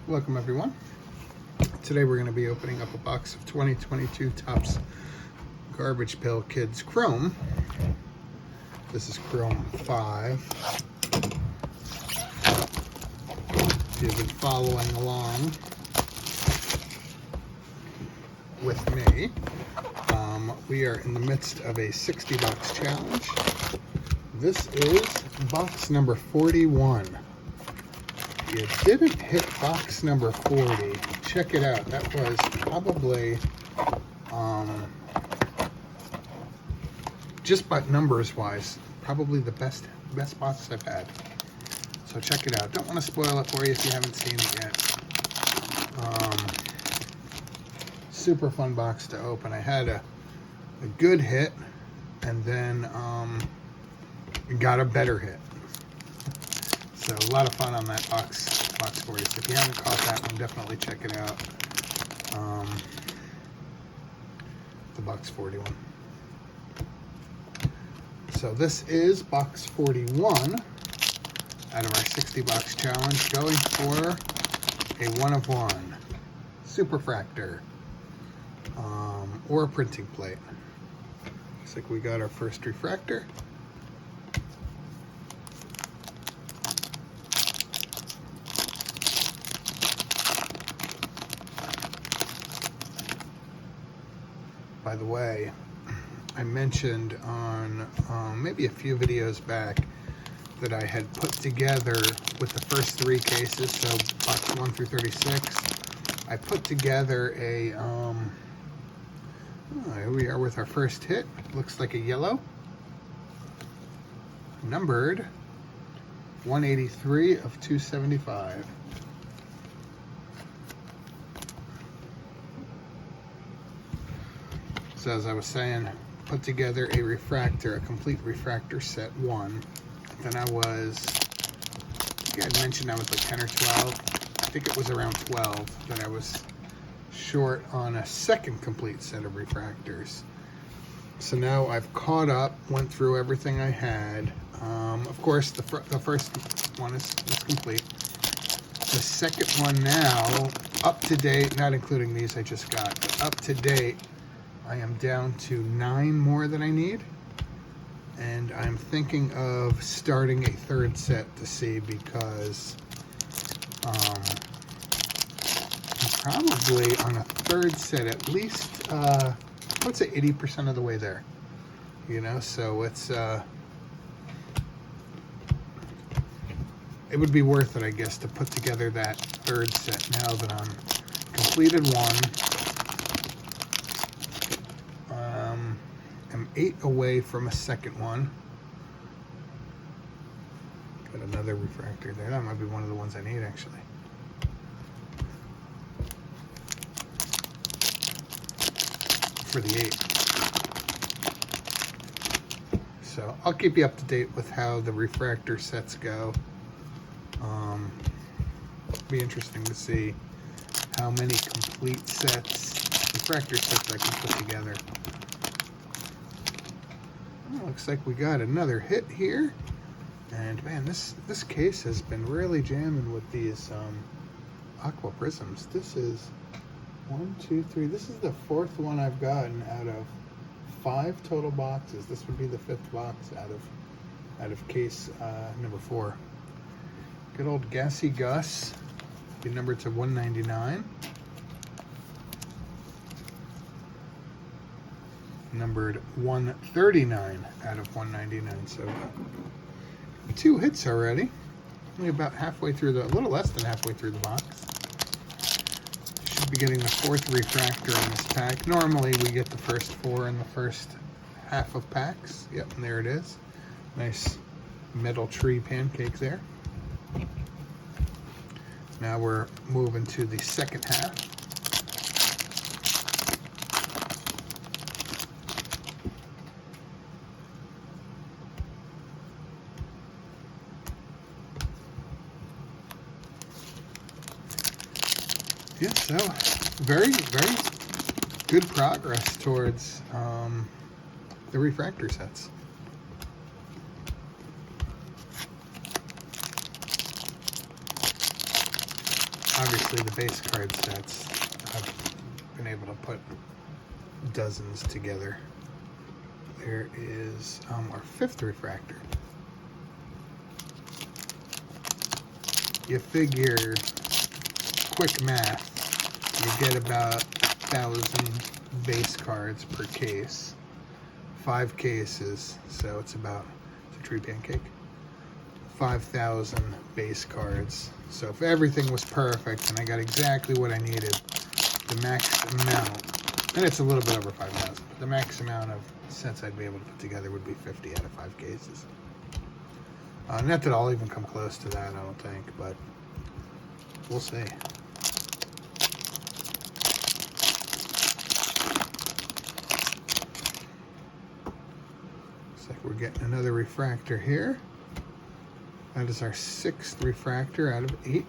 Welcome everyone. Today we're going to be opening up a box of 2022 Topps Garbage Pail Kids Chrome. This is Chrome 5. If you've been following along with me, we are in the midst of a 60 box challenge. This is box number 41. You didn't hit box number 40. Check it out. That was probably just by numbers wise, probably the best box I've had. So check it out. Don't want to spoil it for you if you haven't seen it yet. Super fun box to open. I had a good hit and then got a better hit. So a lot of fun on that box 40. So if you haven't caught that one, definitely check it out. The box 41. So this is box 41 out of our 60 box challenge, going for a 1 of 1 SUPERFRACTOR or a printing plate. Looks like we got our first refractor. By the way, I mentioned on maybe a few videos back that I had put together with the first 3 cases, so box 1 through 36, I put together a, here we are with our first hit. Looks like a yellow, numbered 183 of 275. So as I was saying, put together a refractor, a complete refractor set 1. Then I think I had mentioned I was like 10 or 12. I think it was around 12 that I was short on a second complete set of refractors. So now I've caught up, went through everything I had. Of course, the first one is complete. The second one now, up to date, not including these I just got, but up to date, I am down to 9 more that I need, and I'm thinking of starting a third set to see, because I'm probably on a third set at least, I would say 80% of the way there, you know, so it's, it would be worth it, I guess, to put together that third set now that I'm completed 1. I'm 8 away from a second one. Got another refractor there. That might be one of the ones I need, actually. For the 8. So I'll keep you up to date with how the refractor sets go. Be interesting to see how many complete sets, refractor sets, I can put together. Looks like we got another hit here, and man, this case has been really jamming with these aqua prisms. This is 1, 2, 3. This is the 4th one I've gotten out of 5 total boxes. This would be the 5th box out of case number 4. Good old Gassy Gus, be numbered to 199. Numbered 139 out of 199. So 2 hits already. Only about halfway through a little less than halfway through the box. Should be getting the 4th refractor in this pack. Normally we get the first 4 in the first half of packs. Yep, and there it is. Nice metal tree pancake there. Now we're moving to the second half. Yeah, so very good progress towards the refractor sets. obviously the base card sets, I've been able to put dozens together. There is our 5th refractor. You figure, quick math, you get about 1,000 base cards per case. 5 cases, so it's about, it's a tree pancake, 5,000 base cards. So if everything was perfect and I got exactly what I needed, the max amount, and it's a little bit over 5,000, but the max amount of sets I'd be able to put together would be 50 out of 5 cases. Not that I'll even come close to that, I don't think, but we'll see. Looks like we're getting another refractor here. That is our 6th refractor out of 8.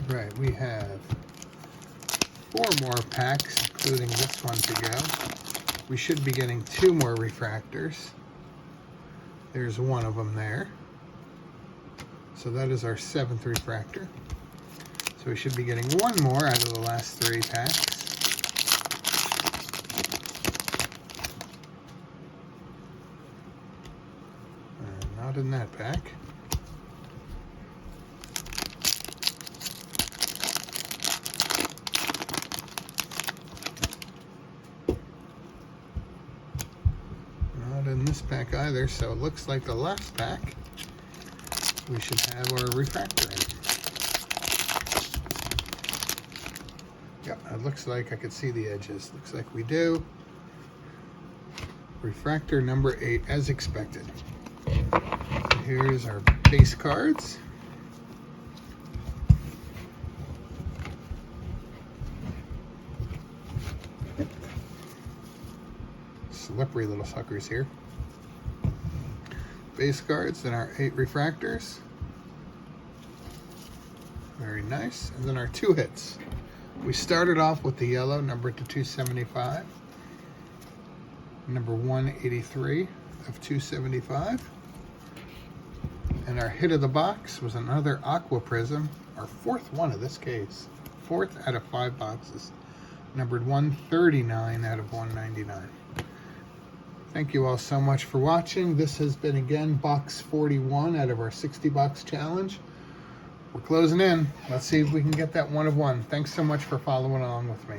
Alright, we have 4 more packs, including this one to go. We should be getting 2 more refractors. There's one of them there. So that is our 7th refractor. So we should be getting 1 more out of the last 3 packs. And not in that pack. In this pack either, so it looks like the last pack we should have our refractor in. Yep, it looks like I could see the edges. Looks like we do. Refractor number 8 as expected. Here's our base cards. Slippery little suckers here. Base cards, then our 8 refractors. Very nice. And then our 2 hits. We started off with the yellow, numbered to 275. Number 183 of 275. And our hit of the box was another aqua prism, our 4th one of this case. 4th out of 5 boxes. Numbered 139 out of 199. Thank you all so much for watching. This has been, again, box 41 out of our 60 box challenge. We're closing in. Let's see if we can get that 1 of 1. Thanks so much for following along with me.